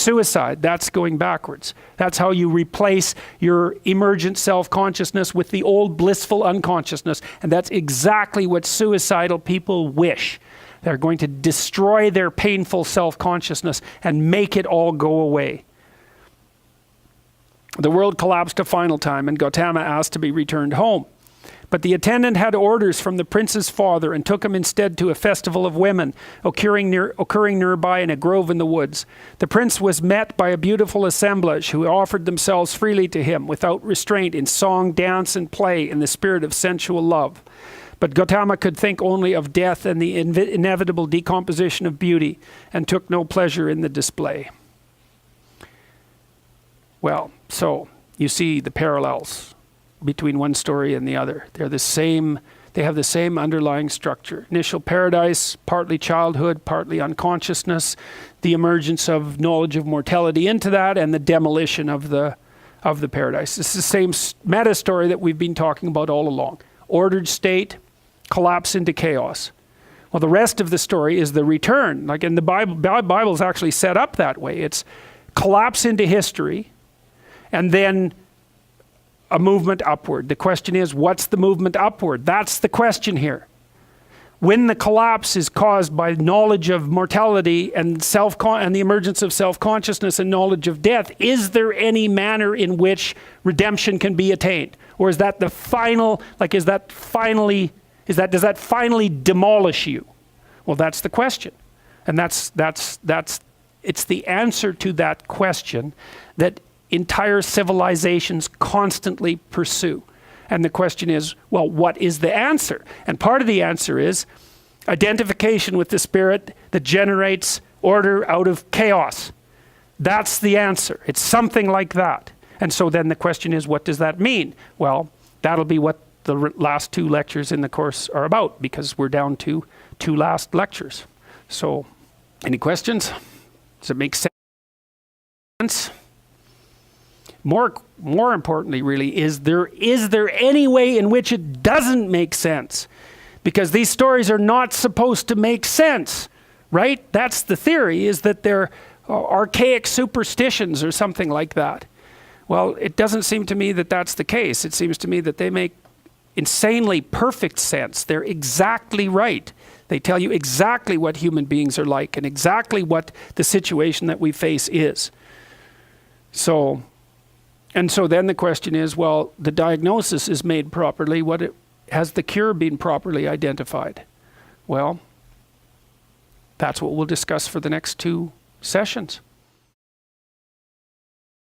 Suicide, that's going backwards. That's how you replace your emergent self-consciousness with the old blissful unconsciousness. And that's exactly what suicidal people wish. They're going to destroy their painful self-consciousness and make it all go away. The world collapsed a final time, and Gautama asked to be returned home. But the attendant had orders from the prince's father and took him instead to a festival of women occurring nearby in a grove in the woods. The prince was met by a beautiful assemblage who offered themselves freely to him without restraint in song, dance, and play in the spirit of sensual love. But Gautama could think only of death and the inevitable decomposition of beauty and took no pleasure in the display. Well, so you see the parallels between one story and the other. They have the same underlying structure. Initial paradise, partly childhood, partly unconsciousness, the emergence of knowledge of mortality into that, and the demolition of the paradise. It's the same meta story that we've been talking about all along. Ordered state, collapse into chaos. Well, the rest of the story is the return. Like in the Bible is actually set up that way. It's collapse into history, and then a movement upward. The question is, what's the movement upward? That's the question here. When the collapse is caused by knowledge of mortality and the emergence of self-consciousness and knowledge of death, is there any manner in which redemption can be attained? Or is that the final, like does that finally demolish you? Well, that's the question. And it's the answer to that question that entire civilizations constantly pursue. And the question is, well, what is the answer? And part of the answer is identification with the spirit that generates order out of chaos. That's the answer. It's something like that. And so then the question is, what does that mean? Well, that'll be what the last two lectures in the course are about, because we're down to 2 last lectures. So, any questions? Does it make sense? More importantly, really, is there any way in which it doesn't make sense? Because these stories are not supposed to make sense, right? That's the theory, is that they're archaic superstitions or something like that. Well, it doesn't seem to me that that's the case. It seems to me that they make insanely perfect sense. They're exactly right. They tell you exactly what human beings are like and exactly what the situation that we face is. So then the question is, well, the diagnosis is made properly. Has the cure been properly identified? Well, that's what we'll discuss for the next 2 sessions.